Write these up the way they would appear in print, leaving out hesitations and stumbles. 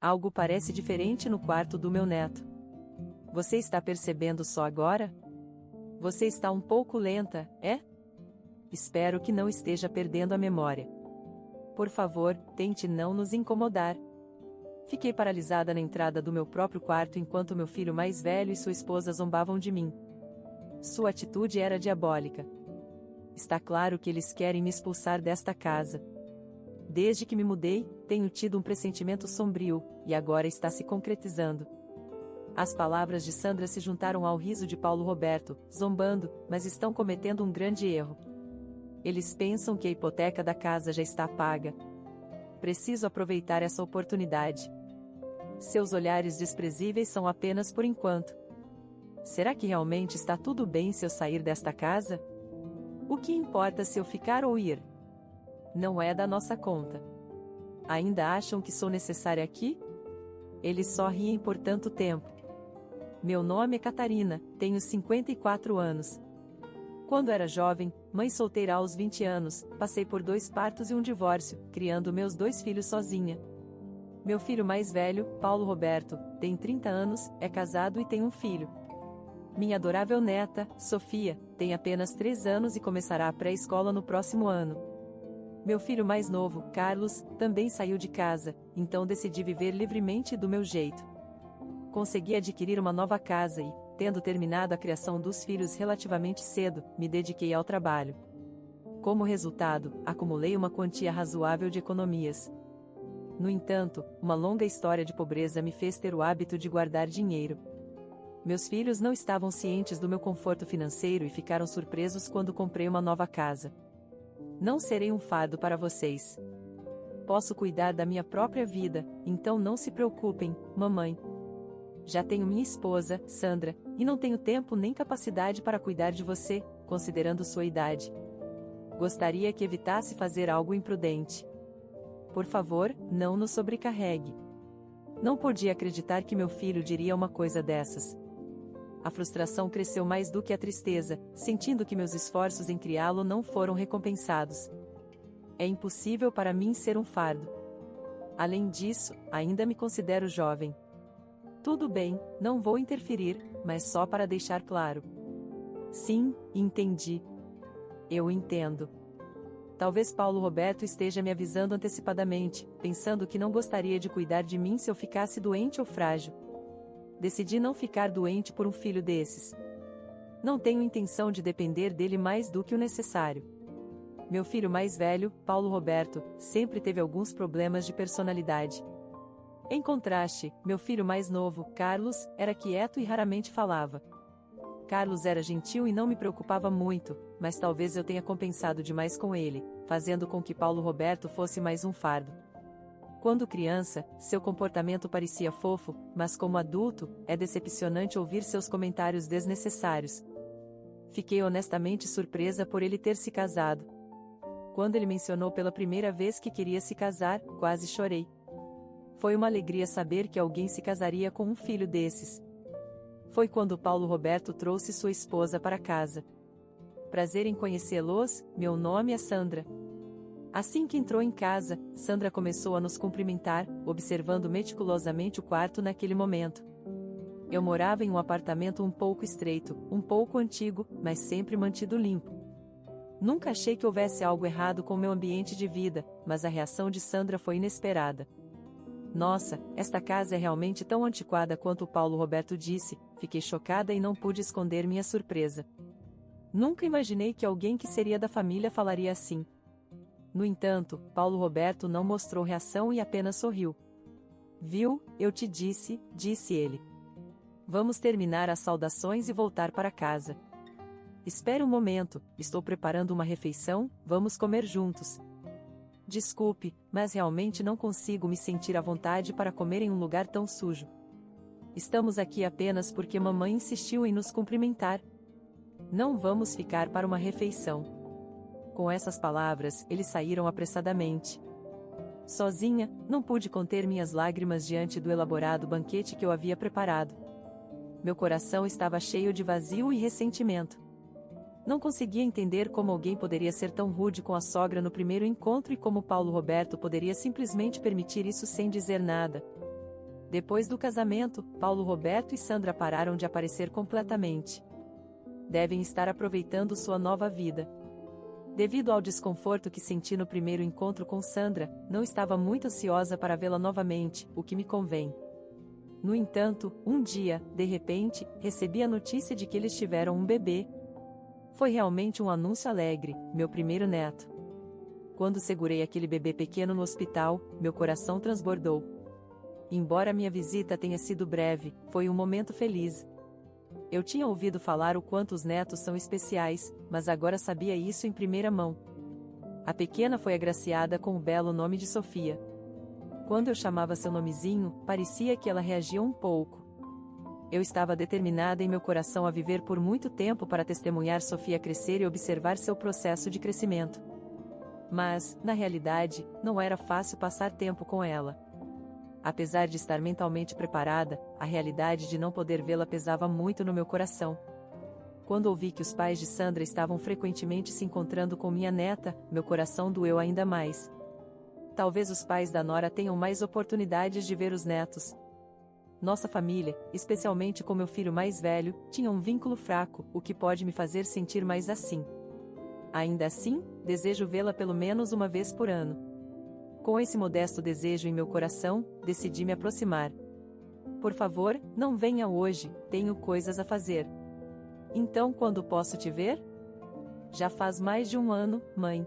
Algo parece diferente no quarto do meu neto. Você está percebendo só agora? Você está um pouco lenta, é? Espero que não esteja perdendo a memória. Por favor, tente não nos incomodar. Fiquei paralisada na entrada do meu próprio quarto enquanto meu filho mais velho e sua esposa zombavam de mim. Sua atitude era diabólica. Está claro que eles querem me expulsar desta casa. Desde que me mudei, tenho tido um pressentimento sombrio, e agora está se concretizando. As palavras de Sandra se juntaram ao riso de Paulo Roberto, zombando, mas estão cometendo um grande erro. Eles pensam que a hipoteca da casa já está paga. Preciso aproveitar essa oportunidade. Seus olhares desprezíveis são apenas por enquanto. Será que realmente está tudo bem se eu sair desta casa? O que importa se eu ficar ou ir? Não é da nossa conta. Ainda acham que sou necessária aqui? Eles só riem por tanto tempo. Meu nome é Catarina, tenho 54 anos. Quando era jovem, mãe solteira aos 20 anos, passei por 2 partos e um divórcio, criando meus 2 filhos sozinha. Meu filho mais velho, Paulo Roberto, tem 30 anos, é casado e tem um filho. Minha adorável neta, Sofia, tem apenas 3 anos e começará a pré-escola no próximo ano. Meu filho mais novo, Carlos, também saiu de casa, então decidi viver livremente do meu jeito. Consegui adquirir uma nova casa e, tendo terminado a criação dos filhos relativamente cedo, me dediquei ao trabalho. Como resultado, acumulei uma quantia razoável de economias. No entanto, uma longa história de pobreza me fez ter o hábito de guardar dinheiro. Meus filhos não estavam cientes do meu conforto financeiro e ficaram surpresos quando comprei uma nova casa. Não serei um fardo para vocês. Posso cuidar da minha própria vida, então não se preocupem, mamãe. Já tenho minha esposa, Sandra, e não tenho tempo nem capacidade para cuidar de você, considerando sua idade. Gostaria que evitasse fazer algo imprudente. Por favor, não nos sobrecarregue. Não podia acreditar que meu filho diria uma coisa dessas. A frustração cresceu mais do que a tristeza, sentindo que meus esforços em criá-lo não foram recompensados. É impossível para mim ser um fardo. Além disso, ainda me considero jovem. Tudo bem, não vou interferir, mas só para deixar claro. Sim, entendi. Eu entendo. Talvez Paulo Roberto esteja me avisando antecipadamente, pensando que não gostaria de cuidar de mim se eu ficasse doente ou frágil. Decidi não ficar doente por um filho desses. Não tenho intenção de depender dele mais do que o necessário. Meu filho mais velho, Paulo Roberto, sempre teve alguns problemas de personalidade. Em contraste, meu filho mais novo, Carlos, era quieto e raramente falava. Carlos era gentil e não me preocupava muito, mas talvez eu tenha compensado demais com ele, fazendo com que Paulo Roberto fosse mais um fardo. Quando criança, seu comportamento parecia fofo, mas como adulto, é decepcionante ouvir seus comentários desnecessários. Fiquei honestamente surpresa por ele ter se casado. Quando ele mencionou pela primeira vez que queria se casar, quase chorei. Foi uma alegria saber que alguém se casaria com um filho desses. Foi quando Paulo Roberto trouxe sua esposa para casa. Prazer em conhecê-los, meu nome é Sandra. Assim que entrou em casa, Sandra começou a nos cumprimentar, observando meticulosamente o quarto naquele momento. Eu morava em um apartamento um pouco estreito, um pouco antigo, mas sempre mantido limpo. Nunca achei que houvesse algo errado com meu ambiente de vida, mas a reação de Sandra foi inesperada. Nossa, esta casa é realmente tão antiquada quanto o Paulo Roberto disse, fiquei chocada e não pude esconder minha surpresa. Nunca imaginei que alguém que seria da família falaria assim. No entanto, Paulo Roberto não mostrou reação e apenas sorriu. Viu, eu te disse, disse ele. Vamos terminar as saudações e voltar para casa. Espere um momento, estou preparando uma refeição, vamos comer juntos. Desculpe, mas realmente não consigo me sentir à vontade para comer em um lugar tão sujo. Estamos aqui apenas porque mamãe insistiu em nos cumprimentar. Não vamos ficar para uma refeição. Com essas palavras, eles saíram apressadamente. Sozinha, não pude conter minhas lágrimas diante do elaborado banquete que eu havia preparado. Meu coração estava cheio de vazio e ressentimento. Não conseguia entender como alguém poderia ser tão rude com a sogra no primeiro encontro e como Paulo Roberto poderia simplesmente permitir isso sem dizer nada. Depois do casamento, Paulo Roberto e Sandra pararam de aparecer completamente. Devem estar aproveitando sua nova vida. Devido ao desconforto que senti no primeiro encontro com Sandra, não estava muito ansiosa para vê-la novamente, o que me convém. No entanto, um dia, de repente, recebi a notícia de que eles tiveram um bebê. Foi realmente um anúncio alegre, meu primeiro neto. Quando segurei aquele bebê pequeno no hospital, meu coração transbordou. Embora minha visita tenha sido breve, foi um momento feliz. Eu tinha ouvido falar o quanto os netos são especiais, mas agora sabia isso em primeira mão. A pequena foi agraciada com o belo nome de Sofia. Quando eu chamava seu nomezinho, parecia que ela reagia um pouco. Eu estava determinada em meu coração a viver por muito tempo para testemunhar Sofia crescer e observar seu processo de crescimento. Mas, na realidade, não era fácil passar tempo com ela. Apesar de estar mentalmente preparada, a realidade de não poder vê-la pesava muito no meu coração. Quando ouvi que os pais de Sandra estavam frequentemente se encontrando com minha neta, meu coração doeu ainda mais. Talvez os pais da nora tenham mais oportunidades de ver os netos. Nossa família, especialmente com meu filho mais velho, tinha um vínculo fraco, o que pode me fazer sentir mais assim. Ainda assim, desejo vê-la pelo menos uma vez por ano. Com esse modesto desejo em meu coração, decidi me aproximar. Por favor, não venha hoje, tenho coisas a fazer. Então quando posso te ver? Já faz mais de um ano, mãe.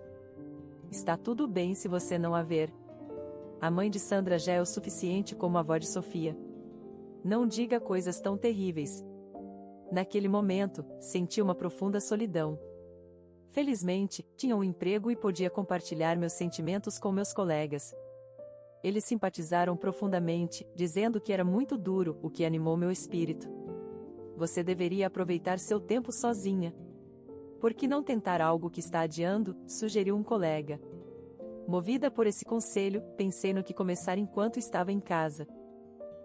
Está tudo bem se você não a ver. A mãe de Sandra já é o suficiente como a avó de Sofia. Não diga coisas tão terríveis. Naquele momento, senti uma profunda solidão. Felizmente, tinha um emprego e podia compartilhar meus sentimentos com meus colegas. Eles simpatizaram profundamente, dizendo que era muito duro, o que animou meu espírito. Você deveria aproveitar seu tempo sozinha. Por que não tentar algo que está adiando? Sugeriu um colega. Movida por esse conselho, pensei no que começar enquanto estava em casa.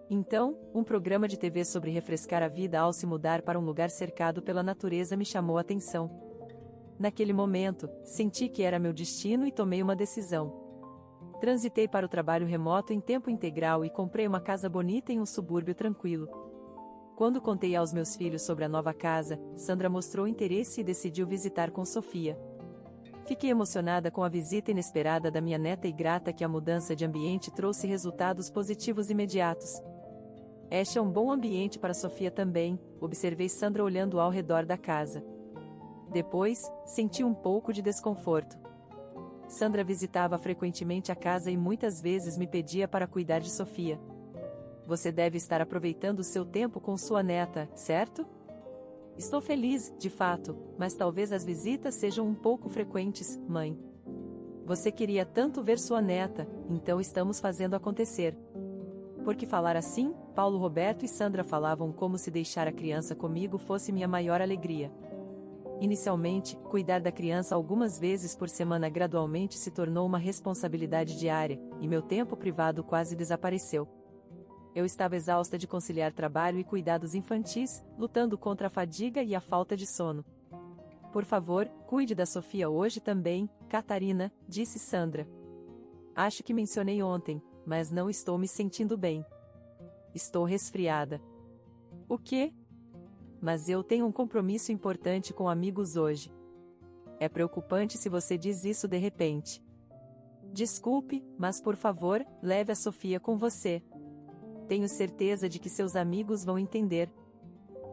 Então, um programa de TV sobre refrescar a vida ao se mudar para um lugar cercado pela natureza me chamou a atenção. Naquele momento, senti que era meu destino e tomei uma decisão. Transitei para o trabalho remoto em tempo integral e comprei uma casa bonita em um subúrbio tranquilo. Quando contei aos meus filhos sobre a nova casa, Sandra mostrou interesse e decidiu visitar com Sofia. Fiquei emocionada com a visita inesperada da minha neta e grata que a mudança de ambiente trouxe resultados positivos imediatos. Este é um bom ambiente para Sofia também, observei Sandra olhando ao redor da casa. Depois, senti um pouco de desconforto. Sandra visitava frequentemente a casa e muitas vezes me pedia para cuidar de Sofia. Você deve estar aproveitando seu tempo com sua neta, certo? Estou feliz, de fato, mas talvez as visitas sejam um pouco frequentes, mãe. Você queria tanto ver sua neta, então estamos fazendo acontecer. Por que falar assim? Paulo Roberto e Sandra falavam como se deixar a criança comigo fosse minha maior alegria. Inicialmente, cuidar da criança algumas vezes por semana gradualmente se tornou uma responsabilidade diária, e meu tempo privado quase desapareceu. Eu estava exausta de conciliar trabalho e cuidados infantis, lutando contra a fadiga e a falta de sono. Por favor, cuide da Sofia hoje também, Catarina, disse Sandra. Acho que mencionei ontem, mas não estou me sentindo bem. Estou resfriada. O quê? Mas eu tenho um compromisso importante com amigos hoje. É preocupante se você diz isso de repente. Desculpe, mas por favor, leve a Sofia com você. Tenho certeza de que seus amigos vão entender.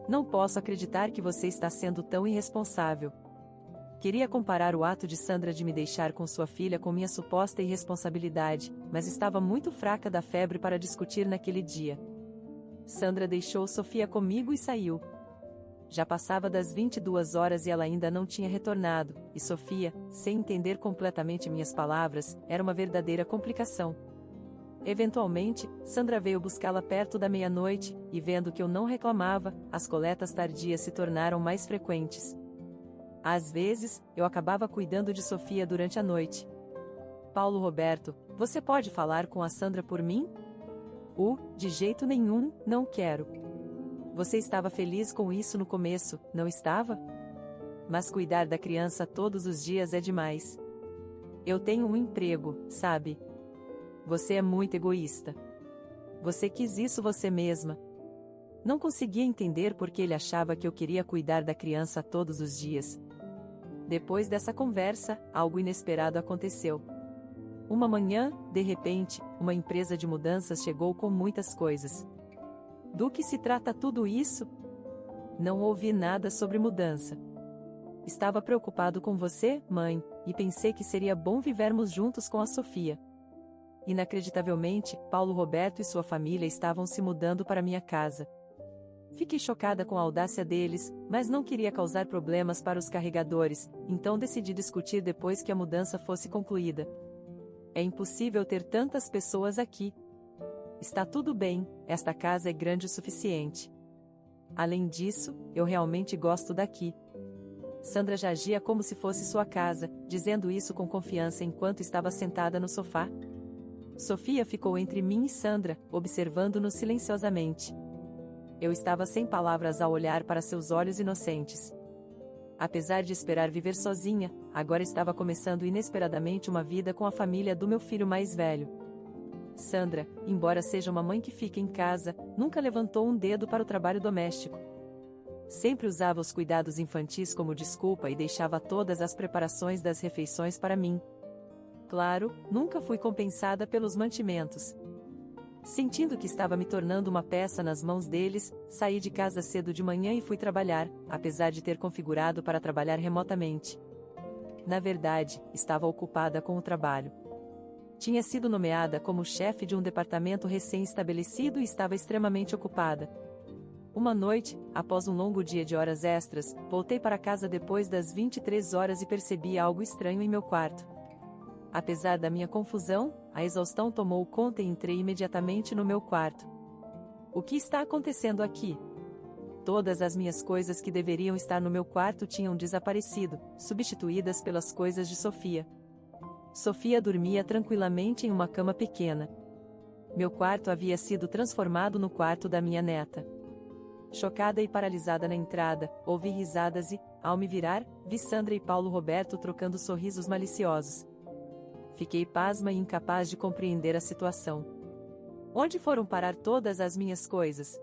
Não posso acreditar que você está sendo tão irresponsável. Queria comparar o ato de Sandra de me deixar com sua filha com minha suposta irresponsabilidade, mas estava muito fraca da febre para discutir naquele dia. Sandra deixou Sofia comigo e saiu. Já passava das 22 horas e ela ainda não tinha retornado, e Sofia, sem entender completamente minhas palavras, era uma verdadeira complicação. Eventualmente, Sandra veio buscá-la perto da meia-noite, e vendo que eu não reclamava, as coletas tardias se tornaram mais frequentes. Às vezes, eu acabava cuidando de Sofia durante a noite. Paulo Roberto, você pode falar com a Sandra por mim? De jeito nenhum, não quero. Você estava feliz com isso no começo, não estava? Mas cuidar da criança todos os dias é demais. Eu tenho um emprego, sabe? Você é muito egoísta. Você quis isso você mesma. Não conseguia entender por que ele achava que eu queria cuidar da criança todos os dias. Depois dessa conversa, algo inesperado aconteceu. Uma manhã, de repente, uma empresa de mudanças chegou com muitas coisas. Do que se trata tudo isso? Não ouvi nada sobre mudança. Estava preocupado com você, mãe, e pensei que seria bom vivermos juntos com a Sofia. Inacreditavelmente, Paulo Roberto e sua família estavam se mudando para minha casa. Fiquei chocada com a audácia deles, mas não queria causar problemas para os carregadores, então decidi discutir depois que a mudança fosse concluída. É impossível ter tantas pessoas aqui. Está tudo bem, esta casa é grande o suficiente. Além disso, eu realmente gosto daqui. Sandra já agia como se fosse sua casa, dizendo isso com confiança enquanto estava sentada no sofá. Sofia ficou entre mim e Sandra, observando-nos silenciosamente. Eu estava sem palavras ao olhar para seus olhos inocentes. Apesar de esperar viver sozinha, agora estava começando inesperadamente uma vida com a família do meu filho mais velho. Sandra, embora seja uma mãe que fica em casa, nunca levantou um dedo para o trabalho doméstico. Sempre usava os cuidados infantis como desculpa e deixava todas as preparações das refeições para mim. Claro, nunca fui compensada pelos mantimentos. Sentindo que estava me tornando uma peça nas mãos deles, saí de casa cedo de manhã e fui trabalhar, apesar de ter configurado para trabalhar remotamente. Na verdade, estava ocupada com o trabalho. Tinha sido nomeada como chefe de um departamento recém-estabelecido e estava extremamente ocupada. Uma noite, após um longo dia de horas extras, voltei para casa depois das 23 horas e percebi algo estranho em meu quarto. Apesar da minha confusão, a exaustão tomou conta e entrei imediatamente no meu quarto. O que está acontecendo aqui? Todas as minhas coisas que deveriam estar no meu quarto tinham desaparecido, substituídas pelas coisas de Sofia. Sofia dormia tranquilamente em uma cama pequena. Meu quarto havia sido transformado no quarto da minha neta. Chocada e paralisada na entrada, ouvi risadas e, ao me virar, vi Sandra e Paulo Roberto trocando sorrisos maliciosos. Fiquei pasma e incapaz de compreender a situação. Onde foram parar todas as minhas coisas?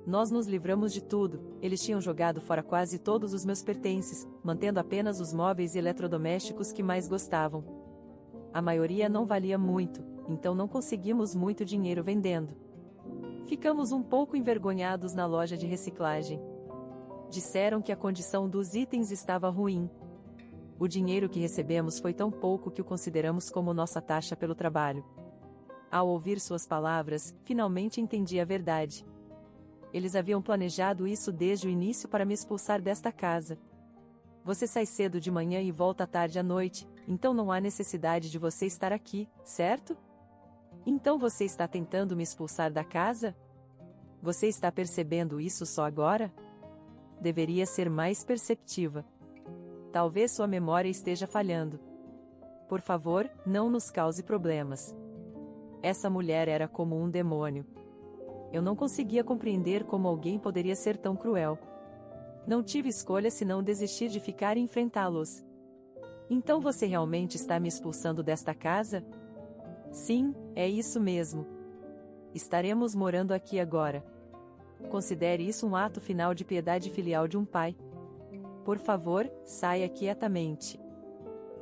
Nós nos livramos de tudo, eles tinham jogado fora quase todos os meus pertences, mantendo apenas os móveis e eletrodomésticos que mais gostavam. A maioria não valia muito, então não conseguimos muito dinheiro vendendo. Ficamos um pouco envergonhados na loja de reciclagem. Disseram que a condição dos itens estava ruim. O dinheiro que recebemos foi tão pouco que o consideramos como nossa taxa pelo trabalho. Ao ouvir suas palavras, finalmente entendi a verdade. Eles haviam planejado isso desde o início para me expulsar desta casa. Você sai cedo de manhã e volta tarde à noite, então não há necessidade de você estar aqui, certo? Então você está tentando me expulsar da casa? Você está percebendo isso só agora? Deveria ser mais perceptiva. Talvez sua memória esteja falhando. Por favor, não nos cause problemas. Essa mulher era como um demônio. Eu não conseguia compreender como alguém poderia ser tão cruel. Não tive escolha senão desistir de ficar e enfrentá-los. Então você realmente está me expulsando desta casa? Sim, é isso mesmo. Estaremos morando aqui agora. Considere isso um ato final de piedade filial de um pai. Por favor, saia quietamente.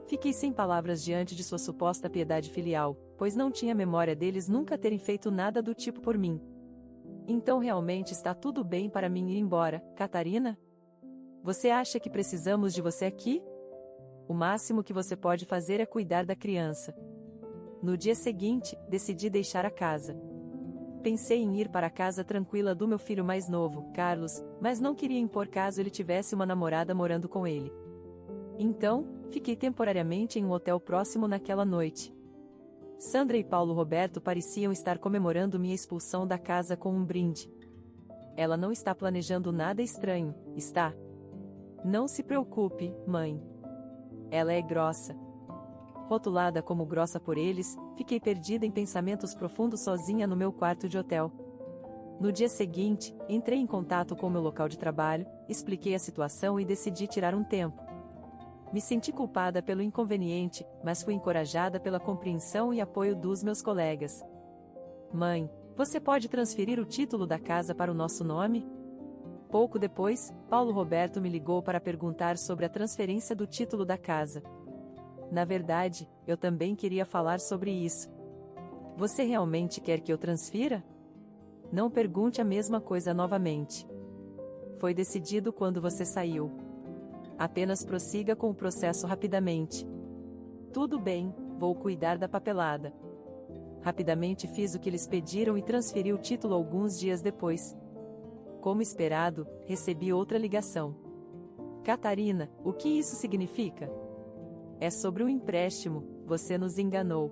Fiquei sem palavras diante de sua suposta piedade filial, pois não tinha memória deles nunca terem feito nada do tipo por mim. Então realmente está tudo bem para mim ir embora, Catarina? Você acha que precisamos de você aqui? O máximo que você pode fazer é cuidar da criança. No dia seguinte, decidi deixar a casa. Pensei em ir para a casa tranquila do meu filho mais novo, Carlos, mas não queria impor caso ele tivesse uma namorada morando com ele. Então, fiquei temporariamente em um hotel próximo naquela noite. Sandra e Paulo Roberto pareciam estar comemorando minha expulsão da casa com um brinde. Ela não está planejando nada estranho, está? Não se preocupe, mãe. Ela é grossa. Rotulada como grossa por eles, fiquei perdida em pensamentos profundos sozinha no meu quarto de hotel. No dia seguinte, entrei em contato com meu local de trabalho, expliquei a situação e decidi tirar um tempo. Me senti culpada pelo inconveniente, mas fui encorajada pela compreensão e apoio dos meus colegas. Mãe, Você pode transferir o título da casa para o nosso nome? Pouco depois, Paulo Roberto me ligou para perguntar sobre a transferência do título da casa. Na verdade, eu também queria falar sobre isso. Você realmente quer que eu transfira? Não pergunte a mesma coisa novamente. Foi decidido quando você saiu. Apenas prossiga com o processo rapidamente. Tudo bem, vou cuidar da papelada. Rapidamente fiz o que eles pediram e transferi o título alguns dias depois. Como esperado, recebi outra ligação. Catarina, o que isso significa? É sobre um empréstimo, você nos enganou.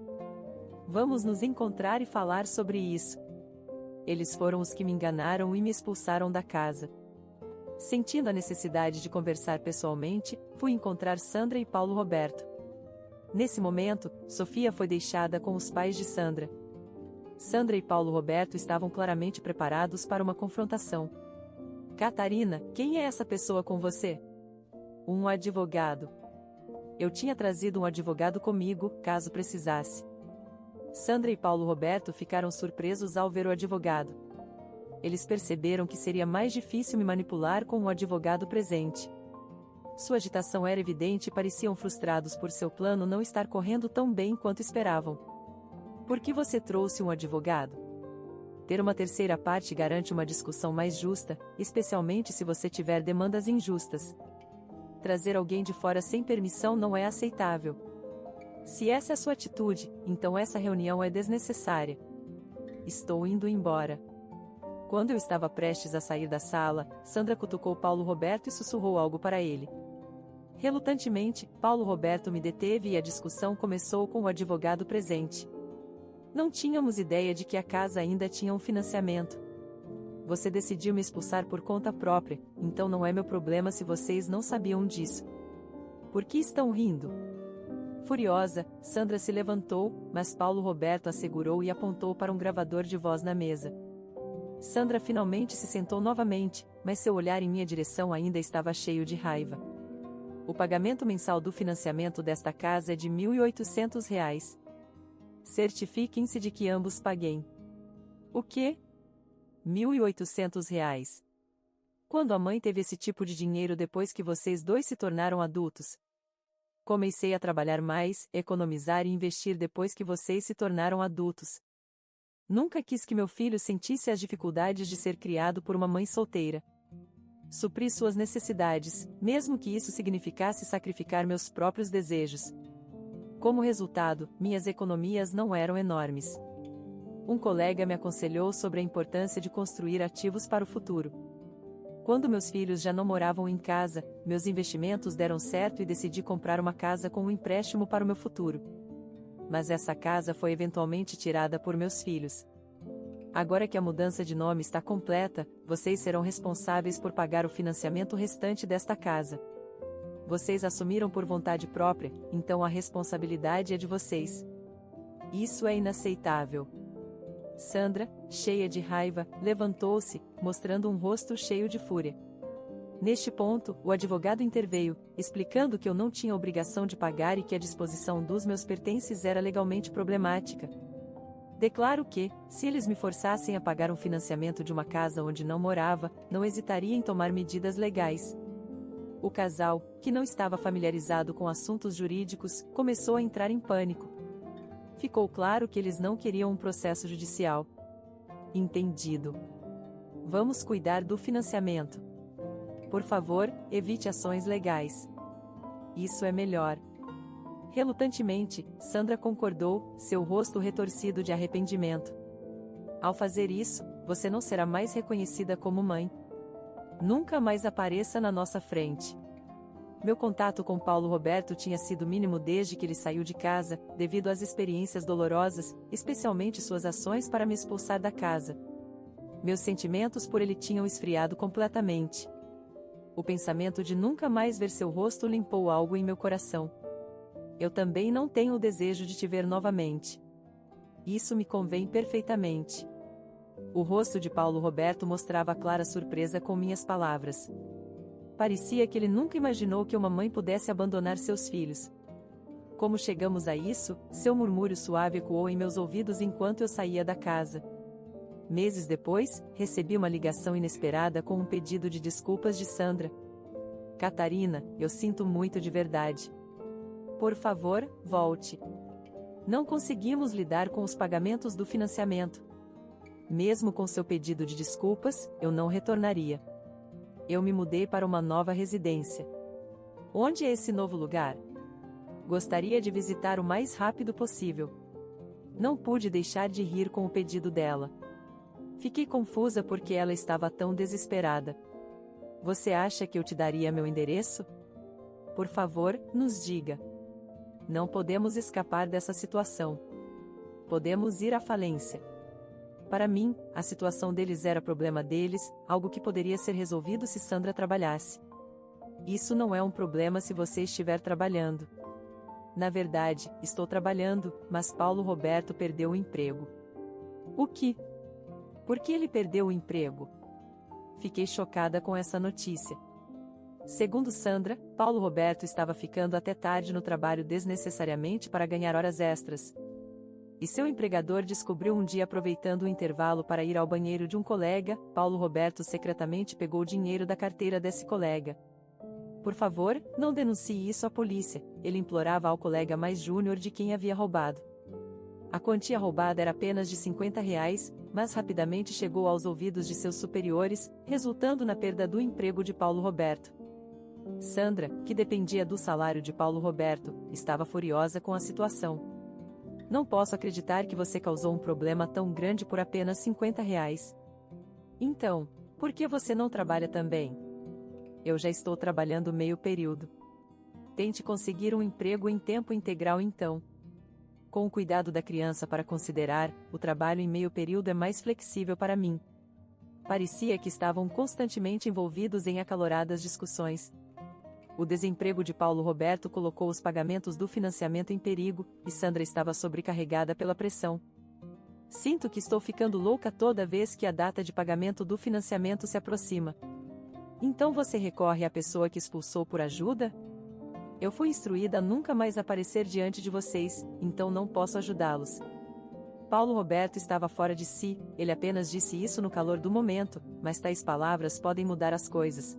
Vamos nos encontrar e falar sobre isso. Eles foram os que me enganaram e me expulsaram da casa. Sentindo a necessidade de conversar pessoalmente, fui encontrar Sandra e Paulo Roberto. Nesse momento, Sofia foi deixada com os pais de Sandra. Sandra e Paulo Roberto estavam claramente preparados para uma confrontação. Catarina, quem é essa pessoa com você? Um advogado. Eu tinha trazido um advogado comigo, caso precisasse. Sandra e Paulo Roberto ficaram surpresos ao ver o advogado. Eles perceberam que seria mais difícil me manipular com um advogado presente. Sua agitação era evidente e pareciam frustrados por seu plano não estar correndo tão bem quanto esperavam. Por que você trouxe um advogado? Ter uma terceira parte garante uma discussão mais justa, especialmente se você tiver demandas injustas. Trazer alguém de fora sem permissão não é aceitável. Se essa é a sua atitude, então essa reunião é desnecessária. Estou indo embora. Quando eu estava prestes a sair da sala, Sandra cutucou Paulo Roberto e sussurrou algo para ele. Relutantemente, Paulo Roberto me deteve e a discussão começou com o advogado presente. Não tínhamos ideia de que a casa ainda tinha um financiamento. Você decidiu me expulsar por conta própria, então não é meu problema se vocês não sabiam disso. Por que estão rindo? Furiosa, Sandra se levantou, mas Paulo Roberto a segurou e apontou para um gravador de voz na mesa. Sandra finalmente se sentou novamente, mas seu olhar em minha direção ainda estava cheio de raiva. O pagamento mensal do financiamento desta casa é de R$ 1.800. Certifiquem-se de que ambos paguem. O quê? R$ 1.800. Quando a mãe teve esse tipo de dinheiro depois que vocês dois se tornaram adultos? Comecei a trabalhar mais, economizar e investir depois que vocês se tornaram adultos. Nunca quis que meu filho sentisse as dificuldades de ser criado por uma mãe solteira. Supri suas necessidades, mesmo que isso significasse sacrificar meus próprios desejos. Como resultado, minhas economias não eram enormes. Um colega me aconselhou sobre a importância de construir ativos para o futuro. Quando meus filhos já não moravam em casa, meus investimentos deram certo e decidi comprar uma casa com um empréstimo para o meu futuro. Mas essa casa foi eventualmente tirada por meus filhos. Agora que a mudança de nome está completa, vocês serão responsáveis por pagar o financiamento restante desta casa. Vocês assumiram por vontade própria, então a responsabilidade é de vocês. Isso é inaceitável. Sandra, cheia de raiva, levantou-se, mostrando um rosto cheio de fúria. Neste ponto, o advogado interveio, explicando que eu não tinha obrigação de pagar e que a disposição dos meus pertences era legalmente problemática. Declaro que, se eles me forçassem a pagar um financiamento de uma casa onde não morava, não hesitaria em tomar medidas legais. O casal, que não estava familiarizado com assuntos jurídicos, começou a entrar em pânico. Ficou claro que eles não queriam um processo judicial. Entendido. Vamos cuidar do financiamento. Por favor, evite ações legais. Isso é melhor. Relutantemente, Sandra concordou, seu rosto retorcido de arrependimento. Ao fazer isso, você não será mais reconhecida como mãe. Nunca mais apareça na nossa frente. Meu contato com Paulo Roberto tinha sido mínimo desde que ele saiu de casa, devido às experiências dolorosas, especialmente suas ações para me expulsar da casa. Meus sentimentos por ele tinham esfriado completamente. O pensamento de nunca mais ver seu rosto limpou algo em meu coração. Eu também não tenho o desejo de te ver novamente. Isso me convém perfeitamente. O rosto de Paulo Roberto mostrava clara surpresa com minhas palavras. Parecia que ele nunca imaginou que uma mãe pudesse abandonar seus filhos. Como chegamos a isso? Seu murmúrio suave ecoou em meus ouvidos enquanto eu saía da casa. Meses depois, recebi uma ligação inesperada com um pedido de desculpas de Sandra. Catarina, eu sinto muito de verdade. Por favor, volte. Não conseguimos lidar com os pagamentos do financiamento. Mesmo com seu pedido de desculpas, eu não retornaria. Eu me mudei para uma nova residência. Onde é esse novo lugar? Gostaria de visitar o mais rápido possível. Não pude deixar de rir com o pedido dela. Fiquei confusa porque ela estava tão desesperada. Você acha que eu te daria meu endereço? Por favor, nos diga. Não podemos escapar dessa situação. Podemos ir à falência. Para mim, a situação deles era problema deles, algo que poderia ser resolvido se Sandra trabalhasse. Isso não é um problema se você estiver trabalhando. Na verdade, estou trabalhando, mas Paulo Roberto perdeu o emprego. O que? Por que ele perdeu o emprego? Fiquei chocada com essa notícia. Segundo Sandra, Paulo Roberto estava ficando até tarde no trabalho desnecessariamente para ganhar horas extras. E seu empregador descobriu um dia aproveitando o intervalo para ir ao banheiro de um colega, Paulo Roberto secretamente pegou o dinheiro da carteira desse colega. Por favor, não denuncie isso à polícia, ele implorava ao colega mais júnior de quem havia roubado. A quantia roubada era apenas de R$ 50, mas rapidamente chegou aos ouvidos de seus superiores, resultando na perda do emprego de Paulo Roberto. Sandra, que dependia do salário de Paulo Roberto, estava furiosa com a situação. Não posso acreditar que você causou um problema tão grande por apenas R$ 50. Então, por que você não trabalha também? Eu já estou trabalhando meio período. Tente conseguir um emprego em tempo integral então. Com o cuidado da criança para considerar, o trabalho em meio período é mais flexível para mim. Parecia que estavam constantemente envolvidos em acaloradas discussões. O desemprego de Paulo Roberto colocou os pagamentos do financiamento em perigo, e Sandra estava sobrecarregada pela pressão. Sinto que estou ficando louca toda vez que a data de pagamento do financiamento se aproxima. Então você recorre à pessoa que expulsou por ajuda? Eu fui instruída a nunca mais aparecer diante de vocês, então não posso ajudá-los. Paulo Roberto estava fora de si, ele apenas disse isso no calor do momento, mas tais palavras podem mudar as coisas.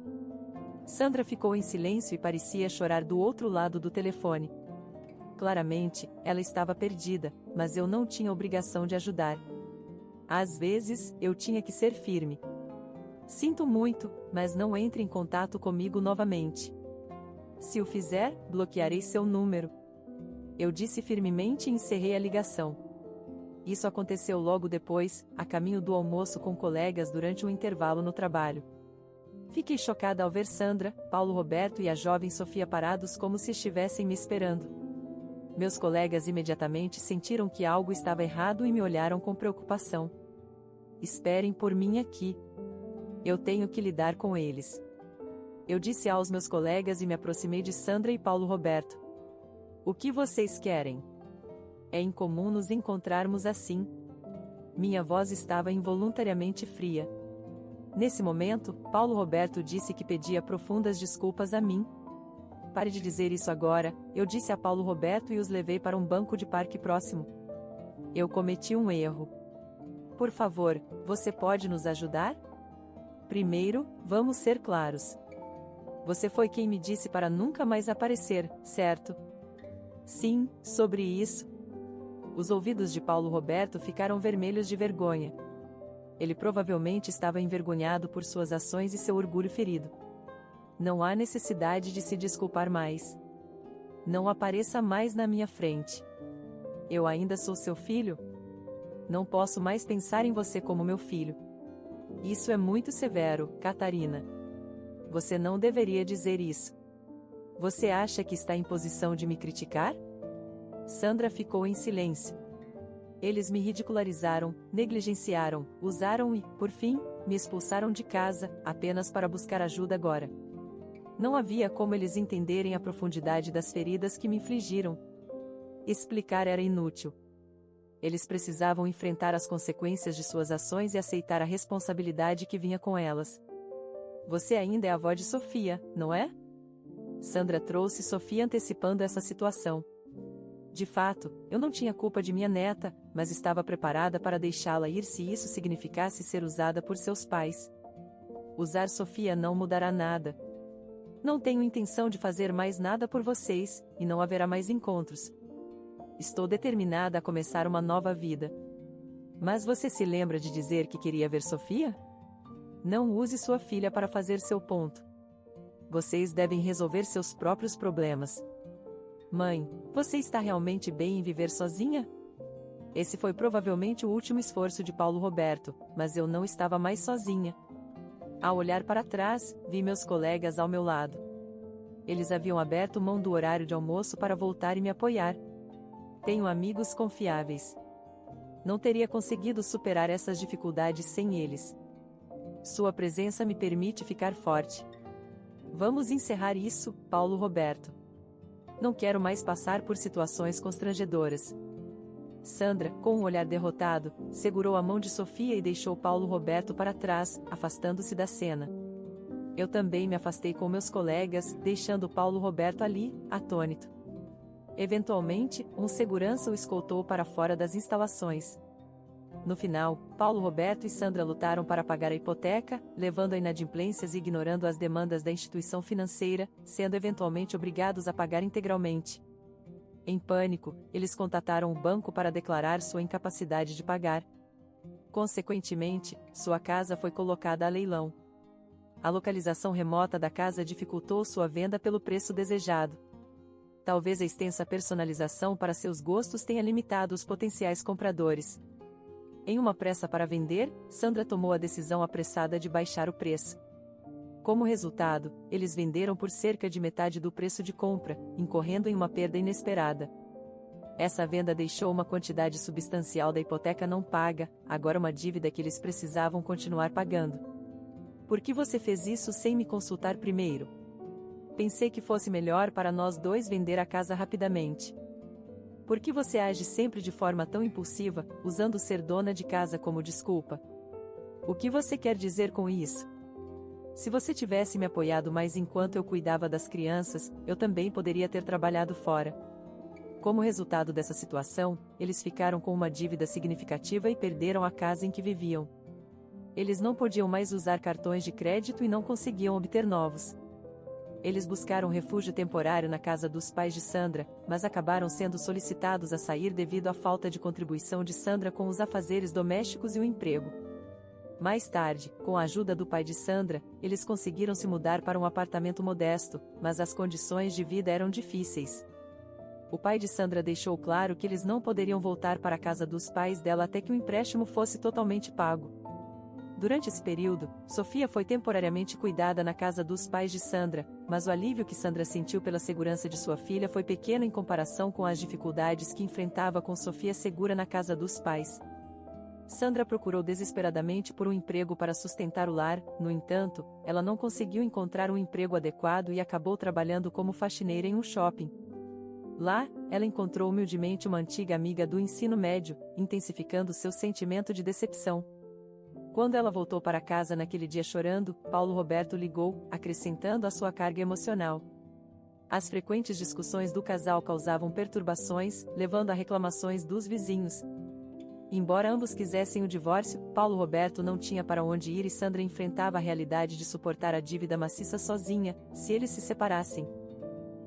Sandra ficou em silêncio e parecia chorar do outro lado do telefone. Claramente, ela estava perdida, mas eu não tinha obrigação de ajudar. Às vezes, eu tinha que ser firme. Sinto muito, mas não entre em contato comigo novamente. Se o fizer, bloquearei seu número. Eu disse firmemente e encerrei a ligação. Isso aconteceu logo depois, a caminho do almoço com colegas durante um intervalo no trabalho. Fiquei chocada ao ver Sandra, Paulo Roberto e a jovem Sofia parados como se estivessem me esperando. Meus colegas imediatamente sentiram que algo estava errado e me olharam com preocupação. Esperem por mim aqui. Eu tenho que lidar com eles. Eu disse aos meus colegas e me aproximei de Sandra e Paulo Roberto. O que vocês querem? É incomum nos encontrarmos assim. Minha voz estava involuntariamente fria. Nesse momento, Paulo Roberto disse que pedia profundas desculpas a mim. Pare de dizer isso agora, eu disse a Paulo Roberto e os levei para um banco de parque próximo. Eu cometi um erro. Por favor, você pode nos ajudar? Primeiro, vamos ser claros. Você foi quem me disse para nunca mais aparecer, certo? Sim, sobre isso. Os ouvidos de Paulo Roberto ficaram vermelhos de vergonha. Ele provavelmente estava envergonhado por suas ações e seu orgulho ferido. Não há necessidade de se desculpar mais. Não apareça mais na minha frente. Eu ainda sou seu filho? Não posso mais pensar em você como meu filho. Isso é muito severo, Catarina. Você não deveria dizer isso. Você acha que está em posição de me criticar? Sandra ficou em silêncio. Eles me ridicularizaram, negligenciaram, usaram e, por fim, me expulsaram de casa, apenas para buscar ajuda agora. Não havia como eles entenderem a profundidade das feridas que me infligiram. Explicar era inútil. Eles precisavam enfrentar as consequências de suas ações e aceitar a responsabilidade que vinha com elas. Você ainda é a avó de Sofia, não é? Sandra trouxe Sofia antecipando essa situação. De fato, eu não tinha culpa de minha neta, mas estava preparada para deixá-la ir se isso significasse ser usada por seus pais. Usar Sofia não mudará nada. Não tenho intenção de fazer mais nada por vocês, e não haverá mais encontros. Estou determinada a começar uma nova vida. Mas você se lembra de dizer que queria ver Sofia? Não use sua filha para fazer seu ponto. Vocês devem resolver seus próprios problemas. Mãe, você está realmente bem em viver sozinha? Esse foi provavelmente o último esforço de Paulo Roberto, mas eu não estava mais sozinha. Ao olhar para trás, vi meus colegas ao meu lado. Eles haviam aberto mão do horário de almoço para voltar e me apoiar. Tenho amigos confiáveis. Não teria conseguido superar essas dificuldades sem eles. Sua presença me permite ficar forte. Vamos encerrar isso, Paulo Roberto. Não quero mais passar por situações constrangedoras. Sandra, com um olhar derrotado, segurou a mão de Sofia e deixou Paulo Roberto para trás, afastando-se da cena. Eu também me afastei com meus colegas, deixando Paulo Roberto ali, atônito. Eventualmente, um segurança o escoltou para fora das instalações. No final, Paulo Roberto e Sandra lutaram para pagar a hipoteca, levando a inadimplências e ignorando as demandas da instituição financeira, sendo eventualmente obrigados a pagar integralmente. Em pânico, eles contataram o banco para declarar sua incapacidade de pagar. Consequentemente, sua casa foi colocada a leilão. A localização remota da casa dificultou sua venda pelo preço desejado. Talvez a extensa personalização para seus gostos tenha limitado os potenciais compradores. Em uma pressa para vender, Sandra tomou a decisão apressada de baixar o preço. Como resultado, eles venderam por cerca de metade do preço de compra, incorrendo em uma perda inesperada. Essa venda deixou uma quantidade substancial da hipoteca não paga, agora uma dívida que eles precisavam continuar pagando. Por que você fez isso sem me consultar primeiro? Pensei que fosse melhor para nós dois vender a casa rapidamente. Por que você age sempre de forma tão impulsiva, usando ser dona de casa como desculpa? O que você quer dizer com isso? Se você tivesse me apoiado mais enquanto eu cuidava das crianças, eu também poderia ter trabalhado fora. Como resultado dessa situação, eles ficaram com uma dívida significativa e perderam a casa em que viviam. Eles não podiam mais usar cartões de crédito e não conseguiam obter novos. Eles buscaram refúgio temporário na casa dos pais de Sandra, mas acabaram sendo solicitados a sair devido à falta de contribuição de Sandra com os afazeres domésticos e o emprego. Mais tarde, com a ajuda do pai de Sandra, eles conseguiram se mudar para um apartamento modesto, mas as condições de vida eram difíceis. O pai de Sandra deixou claro que eles não poderiam voltar para a casa dos pais dela até que o empréstimo fosse totalmente pago. Durante esse período, Sofia foi temporariamente cuidada na casa dos pais de Sandra, mas o alívio que Sandra sentiu pela segurança de sua filha foi pequeno em comparação com as dificuldades que enfrentava com Sofia segura na casa dos pais. Sandra procurou desesperadamente por um emprego para sustentar o lar, no entanto, ela não conseguiu encontrar um emprego adequado e acabou trabalhando como faxineira em um shopping. Lá, ela encontrou humildemente uma antiga amiga do ensino médio, intensificando seu sentimento de decepção. Quando ela voltou para casa naquele dia chorando, Paulo Roberto ligou, acrescentando a sua carga emocional. As frequentes discussões do casal causavam perturbações, levando a reclamações dos vizinhos. Embora ambos quisessem o divórcio, Paulo Roberto não tinha para onde ir e Sandra enfrentava a realidade de suportar a dívida maciça sozinha, se eles se separassem.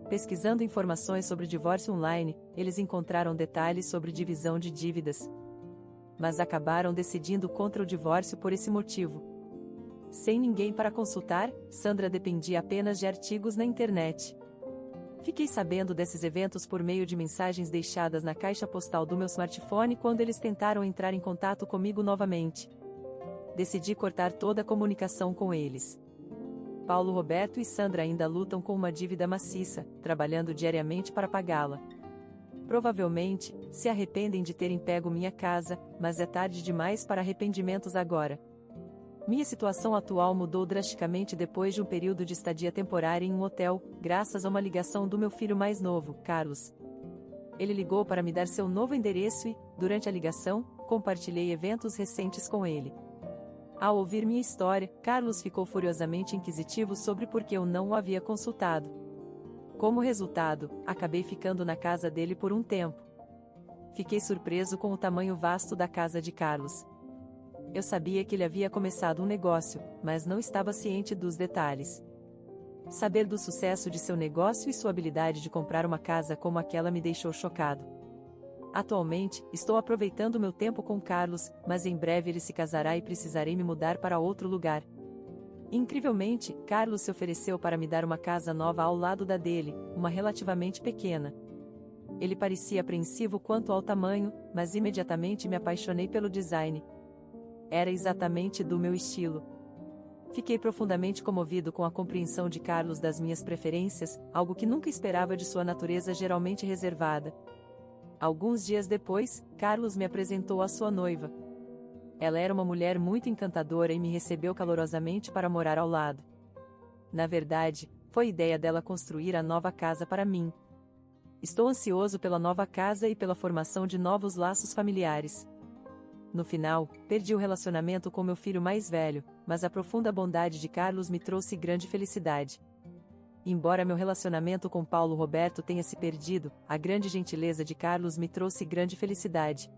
Pesquisando informações sobre divórcio online, eles encontraram detalhes sobre divisão de dívidas. Mas acabaram decidindo contra o divórcio por esse motivo. Sem ninguém para consultar, Sandra dependia apenas de artigos na internet. Fiquei sabendo desses eventos por meio de mensagens deixadas na caixa postal do meu smartphone quando eles tentaram entrar em contato comigo novamente. Decidi cortar toda a comunicação com eles. Paulo Roberto e Sandra ainda lutam com uma dívida maciça, trabalhando diariamente para pagá-la. Provavelmente, se arrependem de terem pego minha casa, mas é tarde demais para arrependimentos agora. Minha situação atual mudou drasticamente depois de um período de estadia temporária em um hotel, graças a uma ligação do meu filho mais novo, Carlos. Ele ligou para me dar seu novo endereço e, durante a ligação, compartilhei eventos recentes com ele. Ao ouvir minha história, Carlos ficou furiosamente inquisitivo sobre por que eu não o havia consultado. Como resultado, acabei ficando na casa dele por um tempo. Fiquei surpreso com o tamanho vasto da casa de Carlos. Eu sabia que ele havia começado um negócio, mas não estava ciente dos detalhes. Saber do sucesso de seu negócio e sua habilidade de comprar uma casa como aquela me deixou chocado. Atualmente, estou aproveitando meu tempo com Carlos, mas em breve ele se casará e precisarei me mudar para outro lugar. Incrivelmente, Carlos se ofereceu para me dar uma casa nova ao lado da dele, uma relativamente pequena. Ele parecia apreensivo quanto ao tamanho, mas imediatamente me apaixonei pelo design. Era exatamente do meu estilo. Fiquei profundamente comovido com a compreensão de Carlos das minhas preferências, algo que nunca esperava de sua natureza geralmente reservada. Alguns dias depois, Carlos me apresentou a sua noiva. Ela era uma mulher muito encantadora e me recebeu calorosamente para morar ao lado. Na verdade, foi ideia dela construir a nova casa para mim. Estou ansioso pela nova casa e pela formação de novos laços familiares. No final, perdi o relacionamento com meu filho mais velho, mas a profunda bondade de Carlos me trouxe grande felicidade. Embora meu relacionamento com Paulo Roberto tenha se perdido, a grande gentileza de Carlos me trouxe grande felicidade.